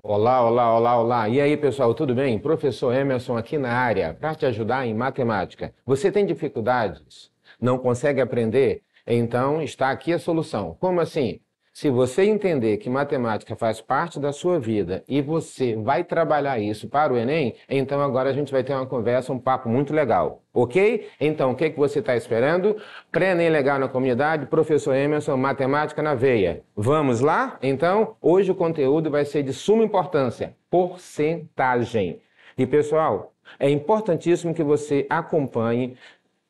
Olá, olá, olá, olá. E aí, pessoal, tudo bem? Professor Emerson aqui na área para te ajudar em matemática. Você tem dificuldades? Não consegue aprender? Então, está aqui a solução. Como assim? Se você entender que matemática faz parte da sua vida e você vai trabalhar isso para o Enem, então agora a gente vai ter uma conversa, um papo muito legal, ok? Então, o que você está esperando? Pré-Enem legal na comunidade, professor Emerson, matemática na veia. Vamos lá? Então, hoje o conteúdo vai ser de suma importância, porcentagem. E pessoal, é importantíssimo que você acompanhe,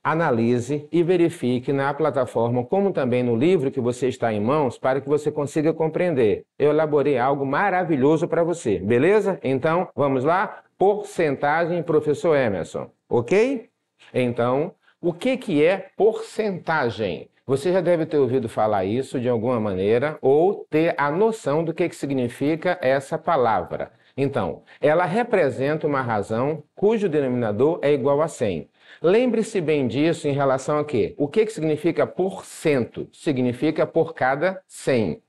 analise e verifique na plataforma, como também no livro que você está em mãos, para que você consiga compreender. Eu elaborei algo maravilhoso para você, beleza? Então, vamos lá? Porcentagem, professor Emerson, ok? Então, o que é porcentagem? Você já deve ter ouvido falar isso de alguma maneira ou ter a noção do que significa essa palavra. Então, ela representa uma razão cujo denominador é igual a 100. Lembre-se bem disso em relação a quê? O que significa por cento? Significa por cada 100.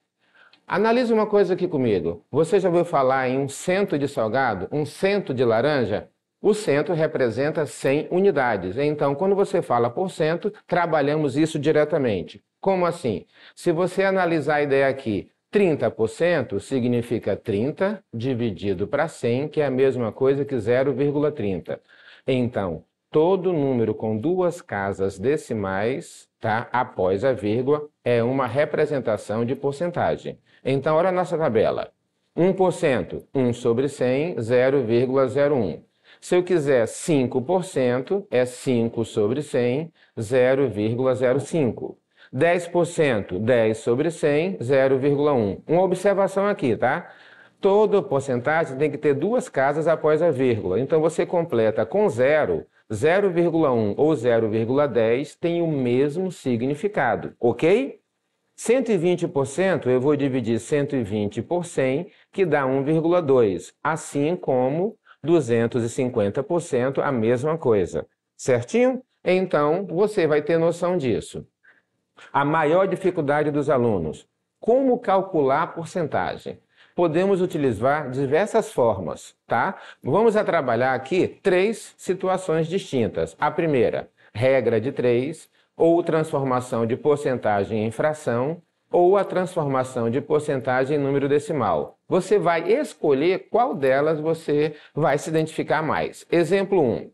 Analise uma coisa aqui comigo. Você já ouviu falar em um cento de salgado? Um cento de laranja? O cento representa 100 unidades. Então, quando você fala por cento, trabalhamos isso diretamente. Como assim? Se você analisar a ideia aqui, 30% significa 30 dividido para 100, que é a mesma coisa que 0,30. Então, todo número com duas casas decimais, tá, após a vírgula, é uma representação de porcentagem. Então, olha a nossa tabela. 1%, 1 sobre 100, 0,01. Se eu quiser 5%, é 5 sobre 100, 0,05. 10%, 10 sobre 100, 0,1. Uma observação aqui, tá? Toda porcentagem tem que ter duas casas após a vírgula. Então, você completa com 0, 0,1 ou 0,10 tem o mesmo significado, ok? 120% eu vou dividir 120 por 100, que dá 1,2, assim como 250% a mesma coisa, certinho? Então, você vai ter noção disso. A maior dificuldade dos alunos, como calcular a porcentagem? Podemos utilizar diversas formas, tá? Vamos trabalhar aqui três situações distintas. A primeira, regra de 3, ou transformação de porcentagem em fração, ou a transformação de porcentagem em número decimal. Você vai escolher qual delas você vai se identificar mais. Exemplo 1.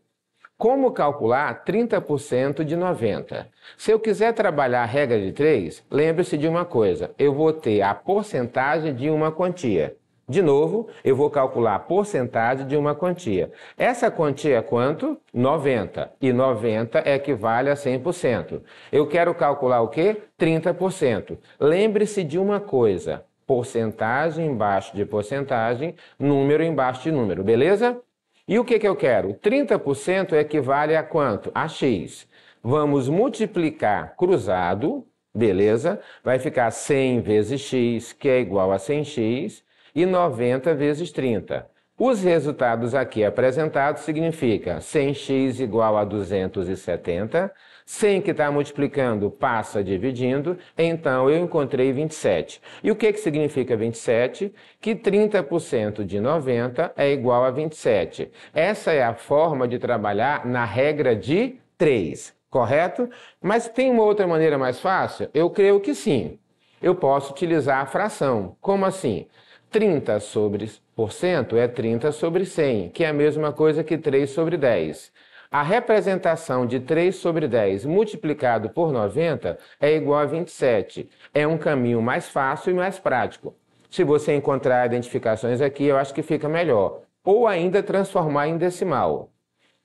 Como calcular 30% de 90? Se eu quiser trabalhar a regra de 3, lembre-se de uma coisa, eu vou ter a porcentagem de uma quantia. De novo, eu vou calcular a porcentagem de uma quantia. Essa quantia é quanto? 90. E 90 equivale a 100%. Eu quero calcular o quê? 30%. Lembre-se de uma coisa, porcentagem embaixo de porcentagem, número embaixo de número, beleza? E o que eu quero? 30% equivale a quanto? A x. Vamos multiplicar cruzado, beleza? Vai ficar 100 vezes x, que é igual a 100x, e 90 vezes 30. Os resultados aqui apresentados significam 100x igual a 270, 100 que está multiplicando passa dividindo, então eu encontrei 27. E o que significa 27? Que 30% de 90 é igual a 27. Essa é a forma de trabalhar na regra de 3, correto? Mas tem uma outra maneira mais fácil? Eu creio que sim. Eu posso utilizar a fração. Como assim? 30 sobre por cento é 30 sobre 100, que é a mesma coisa que 3 sobre 10. A representação de 3 sobre 10 multiplicado por 90 é igual a 27. É um caminho mais fácil e mais prático. Se você encontrar identificações aqui, eu acho que fica melhor. Ou ainda transformar em decimal.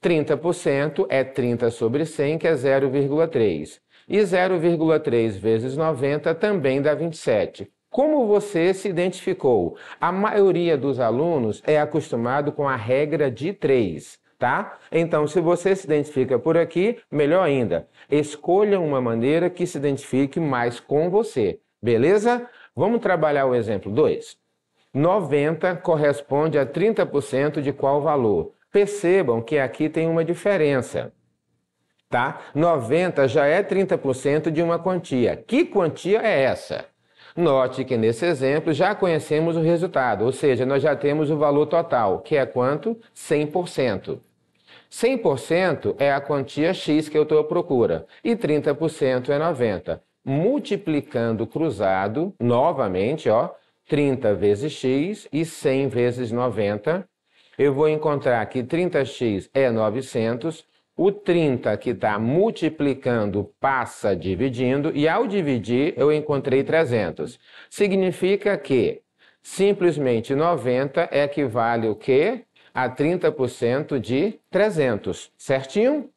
30% é 30 sobre 100, que é 0,3. E 0,3 vezes 90 também dá 27. Como você se identificou? A maioria dos alunos é acostumado com a regra de 3, tá? Então, se você se identifica por aqui, melhor ainda. Escolha uma maneira que se identifique mais com você, beleza? Vamos trabalhar o exemplo 2. 90 corresponde a 30% de qual valor? Percebam que aqui tem uma diferença, tá? 90 já é 30% de uma quantia. Que quantia é essa? Note que nesse exemplo já conhecemos o resultado, ou seja, nós já temos o valor total, que é quanto? 100%. 100% é a quantia X que eu estou à procura e 30% é 90. Multiplicando cruzado, novamente, ó, 30 vezes X e 100 vezes 90, eu vou encontrar que 30x é 900, o 30 que está multiplicando passa dividindo, e ao dividir eu encontrei 300. Significa que simplesmente 90 equivale o quê? A 30% de 300, certinho?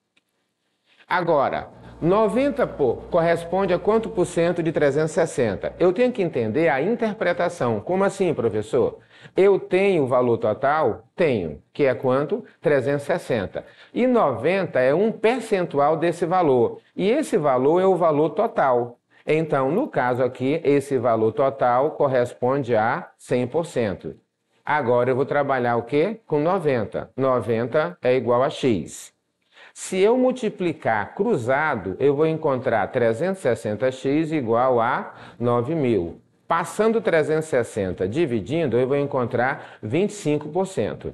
Agora, 90 corresponde a quanto por cento de 360? Eu tenho que entender a interpretação. Como assim, professor? Eu tenho o valor total? Tenho, que é quanto? 360. E 90 é um percentual desse valor. E esse valor é o valor total. Então, no caso aqui, esse valor total corresponde a 100%. Agora eu vou trabalhar o quê? Com 90. 90 é igual a x. Se eu multiplicar cruzado, eu vou encontrar 360x igual a 9.000. Passando 360 dividindo, eu vou encontrar 25%.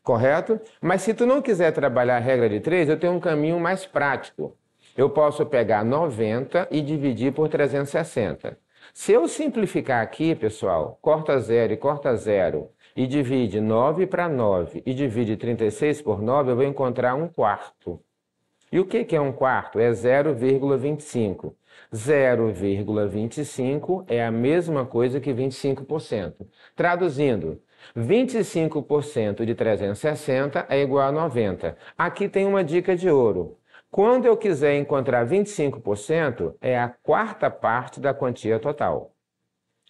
Correto? Mas se tu não quiser trabalhar a regra de 3, eu tenho um caminho mais prático. Eu posso pegar 90 e dividir por 360. Se eu simplificar aqui, pessoal, corta 0 e corta 0, e divide 9 para 9 e divide 36 por 9, eu vou encontrar 1/4. E o que é 1/4? É 0,25. 0,25 é a mesma coisa que 25%. Traduzindo, 25% de 360 é igual a 90. Aqui tem uma dica de ouro. Quando eu quiser encontrar 25%, é a quarta parte da quantia total.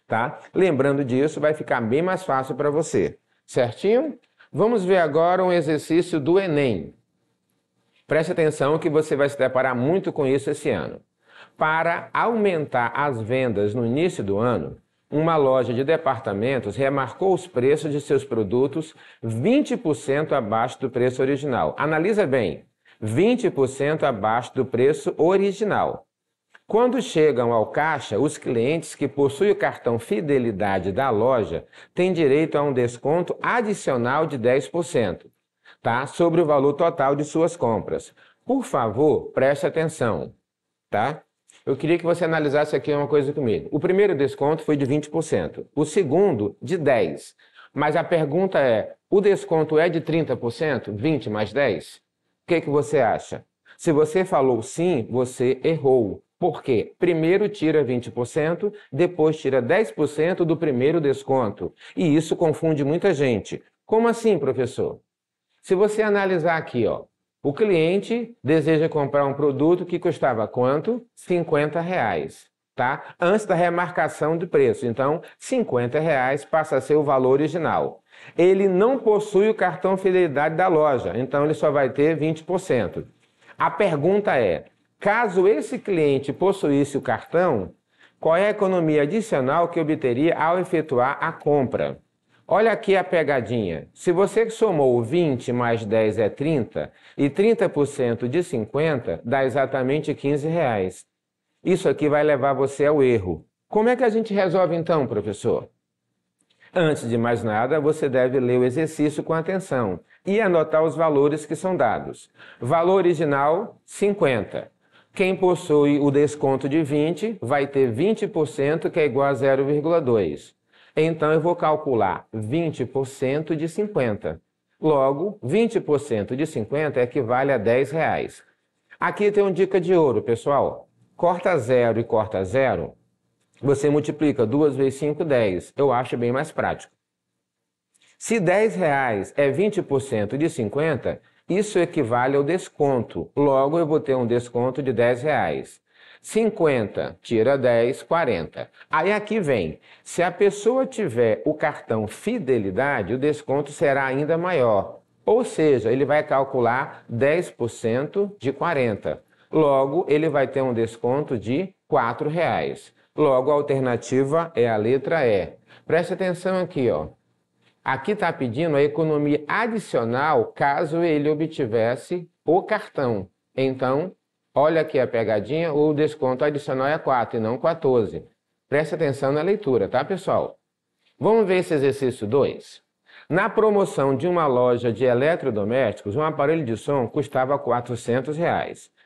Tá? Lembrando disso, vai ficar bem mais fácil para você. Certinho? Vamos ver agora um exercício do Enem. Preste atenção que você vai se deparar muito com isso esse ano. Para aumentar as vendas no início do ano, uma loja de departamentos remarcou os preços de seus produtos 20% abaixo do preço original. Analisa bem, 20% abaixo do preço original. Quando chegam ao caixa, os clientes que possuem o cartão Fidelidade da loja têm direito a um desconto adicional de 10%, tá? Sobre o valor total de suas compras. Por favor, preste atenção, tá? Eu queria que você analisasse aqui uma coisa comigo. O primeiro desconto foi de 20%, o segundo de 10%. Mas a pergunta é, o desconto é de 30%? 20 mais 10? O que você acha? Se você falou sim, você errou. Por quê? Primeiro tira 20%, depois tira 10% do primeiro desconto. E isso confunde muita gente. Como assim, professor? Se você analisar aqui, ó, o cliente deseja comprar um produto que custava quanto? R$50, tá? Antes da remarcação de preço. Então, R$50 passa a ser o valor original. Ele não possui o cartão Fidelidade da loja, então ele só vai ter 20%. A pergunta é, caso esse cliente possuísse o cartão, qual é a economia adicional que obteria ao efetuar a compra? Olha aqui a pegadinha. Se você somou 20 mais 10 é 30, e 30% de 50 dá exatamente R$15. Isso aqui vai levar você ao erro. Como é que a gente resolve então, professor? Antes de mais nada, você deve ler o exercício com atenção e anotar os valores que são dados. Valor original, 50. Quem possui o desconto de 20 vai ter 20%, que é igual a 0,2. Então, eu vou calcular 20% de 50. Logo, 20% de 50 equivale a R$10. Aqui tem uma dica de ouro, pessoal. Corta 0 e corta 0. Você multiplica 2 vezes 5, 10. Eu acho bem mais prático. Se R$10 é 20% de 50, isso equivale ao desconto. Logo, eu vou ter um desconto de R$10. 50 tira 10, 40. Aí aqui vem, se a pessoa tiver o cartão Fidelidade, o desconto será ainda maior. Ou seja, ele vai calcular 10% de 40. Logo, ele vai ter um desconto de R$4. Logo, a alternativa é a letra E. Preste atenção aqui, ó. Aqui está pedindo a economia adicional caso ele obtivesse o cartão. Então, olha aqui a pegadinha, o desconto adicional é 4 e não 14. Preste atenção na leitura, tá, pessoal? Vamos ver esse exercício 2. Na promoção de uma loja de eletrodomésticos, um aparelho de som custava R$ 400.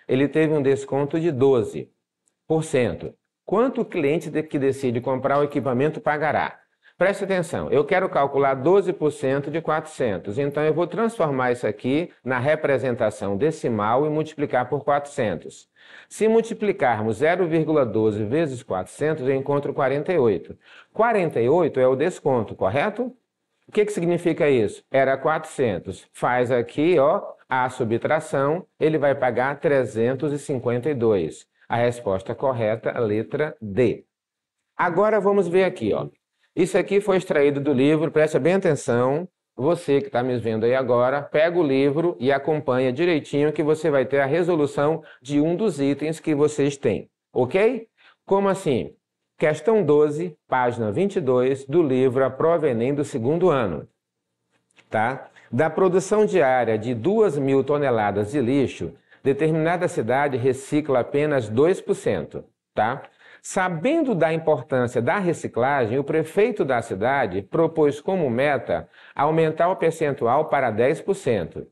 Ele teve um desconto de 12%. Quanto o cliente que decide comprar o equipamento pagará? Preste atenção, eu quero calcular 12% de 400, então eu vou transformar isso aqui na representação decimal e multiplicar por 400. Se multiplicarmos 0,12 vezes 400, eu encontro 48. 48 é o desconto, correto? O que significa isso? Era 400. Faz aqui, ó, a subtração, ele vai pagar 352. A resposta correta, a letra D. Agora vamos ver aqui, ó. Isso aqui foi extraído do livro, preste bem atenção. Você que está me vendo aí agora, pega o livro e acompanha direitinho que você vai ter a resolução de um dos itens que vocês têm, ok? Como assim? Questão 12, página 22 do livro A Prova Enem do segundo ano, tá? Da produção diária de 2.000 toneladas de lixo, determinada cidade recicla apenas 2%, tá? Sabendo da importância da reciclagem, o prefeito da cidade propôs como meta aumentar o percentual para 10%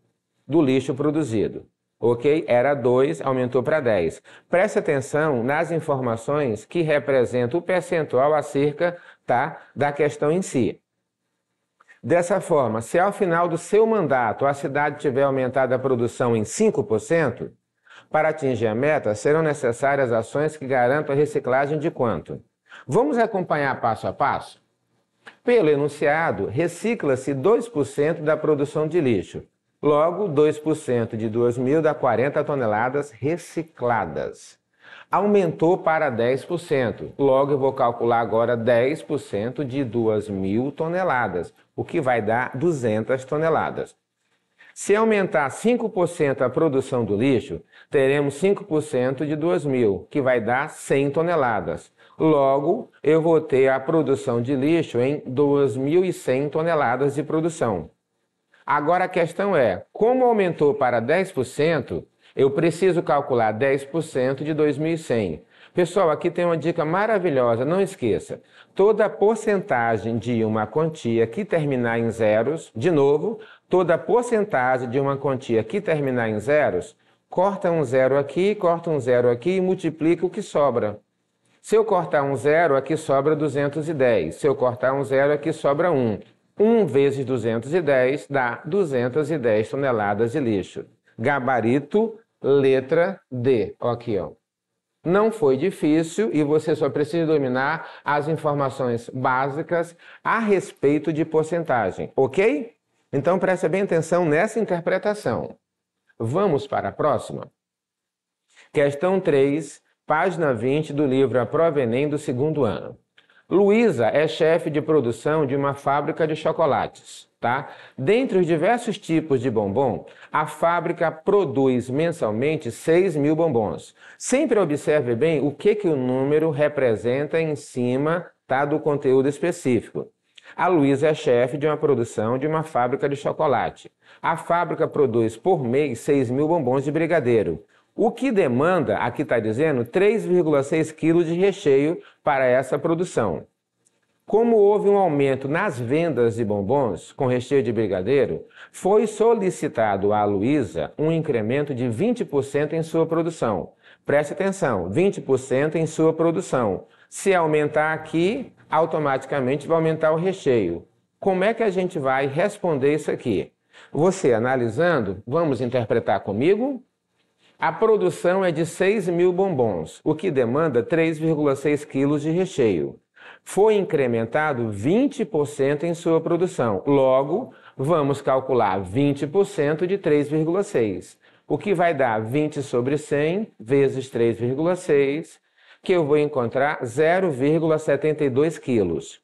do lixo produzido. Ok? Era 2, aumentou para 10. Preste atenção nas informações que representam o percentual acerca, tá, da questão em si. Dessa forma, se ao final do seu mandato a cidade tiver aumentado a produção em 5%, para atingir a meta, serão necessárias ações que garantam a reciclagem de quanto? Vamos acompanhar passo a passo? Pelo enunciado, recicla-se 2% da produção de lixo. Logo, 2% de 2.000 dá 40 toneladas recicladas. Aumentou para 10%. Logo, eu vou calcular agora 10% de 2.000 toneladas, o que vai dar 200 toneladas. Se aumentar 5% a produção do lixo, teremos 5% de 2.000, que vai dar 100 toneladas. Logo, eu vou ter a produção de lixo em 2.100 toneladas de produção. Agora a questão é, como aumentou para 10%, eu preciso calcular 10% de 2.100. Pessoal, aqui tem uma dica maravilhosa, não esqueça. Toda porcentagem de uma quantia que terminar em zeros, de novo, toda porcentagem de uma quantia que terminar em zeros, corta um zero aqui, corta um zero aqui e multiplica o que sobra. Se eu cortar um zero, aqui sobra 210. Se eu cortar um zero, aqui sobra 1. 1 vezes 210 dá 210 toneladas de lixo. Gabarito, letra D. Aqui, ó. Não foi difícil e você só precisa dominar as informações básicas a respeito de porcentagem, ok? Então preste bem atenção nessa interpretação. Vamos para a próxima? Questão 3, página 20 do livro A Prova Enem do segundo ano. Luísa é chefe de produção de uma fábrica de chocolates, tá? Dentre os diversos tipos de bombom, a fábrica produz mensalmente 6.000 bombons. Sempre observe bem o que o número representa em cima, tá, do conteúdo específico. A Luísa é chefe de uma produção de uma fábrica de chocolate. A fábrica produz por mês 6.000 bombons de brigadeiro. O que demanda, aqui está dizendo, 3,6 kg de recheio para essa produção. Como houve um aumento nas vendas de bombons com recheio de brigadeiro, foi solicitado à Luísa um incremento de 20% em sua produção. Preste atenção, 20% em sua produção. Se aumentar aqui, automaticamente vai aumentar o recheio. Como é que a gente vai responder isso aqui? Você analisando, vamos interpretar comigo? A produção é de 6.000 bombons, o que demanda 3,6 kg de recheio. Foi incrementado 20% em sua produção. Logo, vamos calcular 20% de 3,6, o que vai dar 20 sobre 100 vezes 3,6, que eu vou encontrar 0,72 quilos,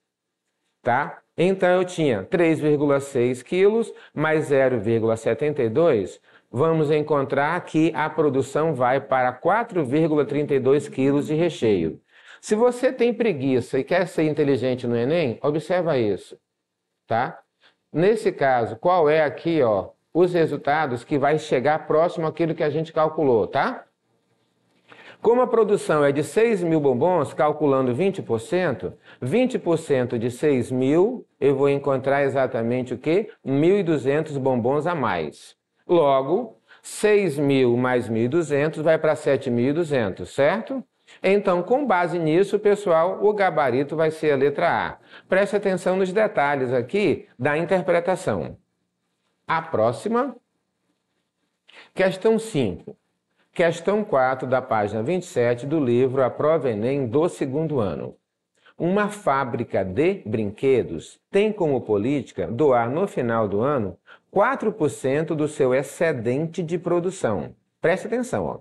tá? Então, eu tinha 3,6 quilos mais 0,72, vamos encontrar que a produção vai para 4,32 quilos de recheio. Se você tem preguiça e quer ser inteligente no Enem, observa isso, tá? Nesse caso, qual é aqui, ó, os resultados que vai chegar próximo àquilo que a gente calculou, tá? Como a produção é de 6.000 bombons, calculando 20%, 20% de 6.000, eu vou encontrar exatamente o quê? 1.200 bombons a mais. Logo, 6.000 mais 1.200 vai para 7.200, certo? Então, com base nisso, pessoal, o gabarito vai ser a letra A. Preste atenção nos detalhes aqui da interpretação. A próxima, questão 5. Questão 4 da página 27 do livro A Prova Enem do segundo ano. Uma fábrica de brinquedos tem como política doar no final do ano 4% do seu excedente de produção. Preste atenção, ó.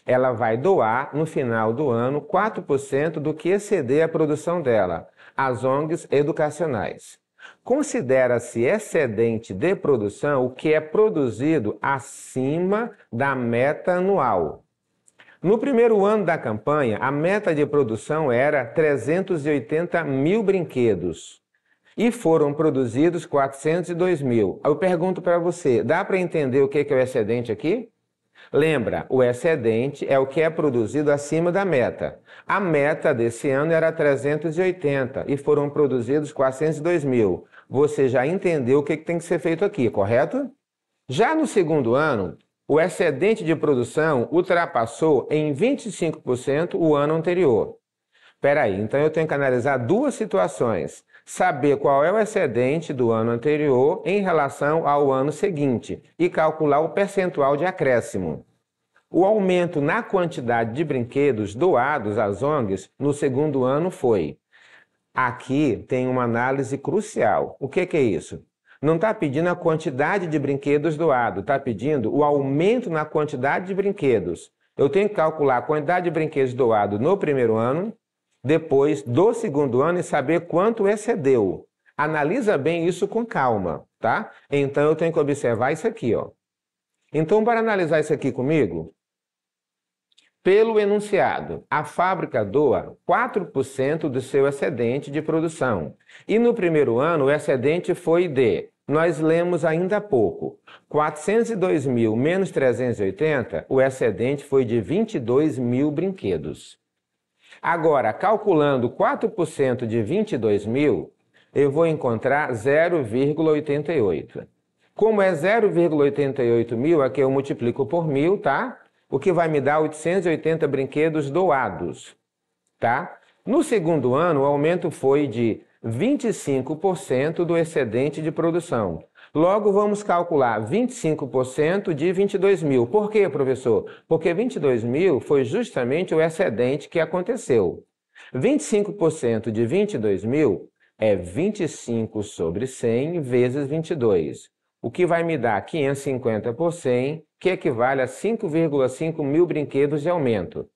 Ela vai doar no final do ano 4% do que exceder a produção dela às ONGs educacionais. Considera-se excedente de produção o que é produzido acima da meta anual. No primeiro ano da campanha, a meta de produção era 380.000 brinquedos e foram produzidos 402.000. Eu pergunto para você, dá para entender o que é o excedente aqui? Lembra, o excedente é o que é produzido acima da meta. A meta desse ano era 380 e foram produzidos 402.000. Você já entendeu o que tem que ser feito aqui, correto? Já no segundo ano, o excedente de produção ultrapassou em 25% o ano anterior. Espera aí, então eu tenho que analisar duas situações. Saber qual é o excedente do ano anterior em relação ao ano seguinte e calcular o percentual de acréscimo. O aumento na quantidade de brinquedos doados às ONGs no segundo ano foi. Aqui tem uma análise crucial. O que é isso? Não está pedindo a quantidade de brinquedos doados, está pedindo o aumento na quantidade de brinquedos. Eu tenho que calcular a quantidade de brinquedos doados no primeiro ano, depois do segundo ano e saber quanto excedeu. Analisa bem isso com calma, tá? Então eu tenho que observar isso aqui, ó. Então, para analisar isso aqui comigo, pelo enunciado, a fábrica doa 4% do seu excedente de produção. E no primeiro ano, o excedente foi de, nós lemos ainda há pouco, 402.000 menos 380, o excedente foi de 22.000 brinquedos. Agora, calculando 4% de 22.000, eu vou encontrar 0,88. Como é 0,88 mil, aqui eu multiplico por 1.000, tá? O que vai me dar 880 brinquedos doados, tá? No segundo ano, o aumento foi de 25% do excedente de produção. Logo, vamos calcular 25% de 22.000. Por quê, professor? Porque 22.000 foi justamente o excedente que aconteceu. 25% de 22.000 é 25 sobre 100 vezes 22, o que vai me dar 550 por 100, que equivale a 5,5 mil brinquedos de aumento.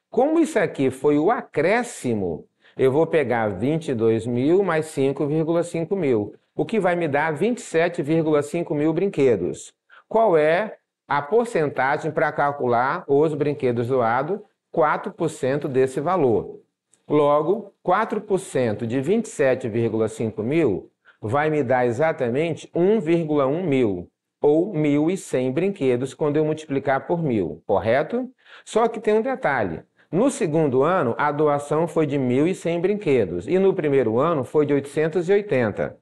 Como isso aqui foi o acréscimo, eu vou pegar 22.000 mais 5,5 mil, o que vai me dar 27,5 mil brinquedos. Qual é a porcentagem para calcular os brinquedos doados? 4% desse valor. Logo, 4% de 27,5 mil vai me dar exatamente 1,1 mil, ou 1.100 brinquedos quando eu multiplicar por 1.000, correto? Só que tem um detalhe. No segundo ano, a doação foi de 1.100 brinquedos e no primeiro ano foi de 880.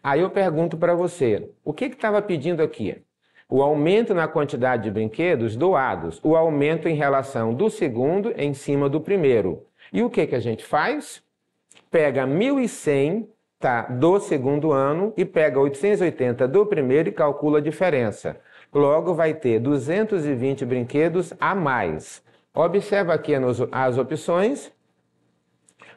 Aí eu pergunto para você, o que estava pedindo aqui? O aumento na quantidade de brinquedos doados, o aumento em relação do segundo em cima do primeiro. E o que a gente faz? Pega 1.100, tá, do segundo ano e pega 880 do primeiro e calcula a diferença. Logo vai ter 220 brinquedos a mais. Observa aqui as opções.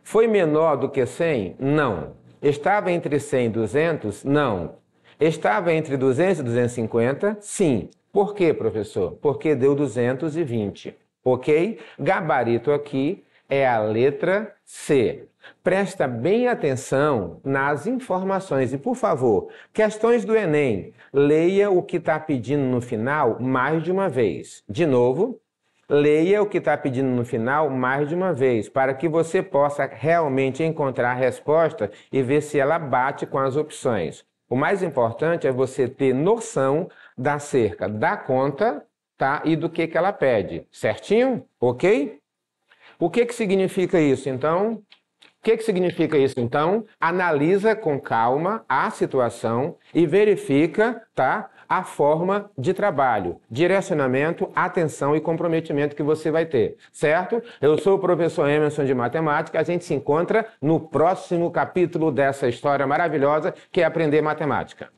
Foi menor do que 100? Não. Estava entre 100 e 200? Não. Estava entre 200 e 250? Sim. Por quê, professor? Porque deu 220. Ok? Gabarito aqui é a letra C. Presta bem atenção nas informações e, por favor, questões do Enem, leia o que está pedindo no final mais de uma vez. De novo, leia o que está pedindo no final mais de uma vez, para que você possa realmente encontrar a resposta e ver se ela bate com as opções. O mais importante é você ter noção acerca da conta, tá? E do que ela pede. Certinho? Ok? O que significa isso, então? O que significa isso, então? Analisa com calma a situação e verifica, tá, a forma de trabalho, direcionamento, atenção e comprometimento que você vai ter, certo? Eu sou o professor Emerson de Matemática, a gente se encontra no próximo capítulo dessa história maravilhosa que é aprender matemática.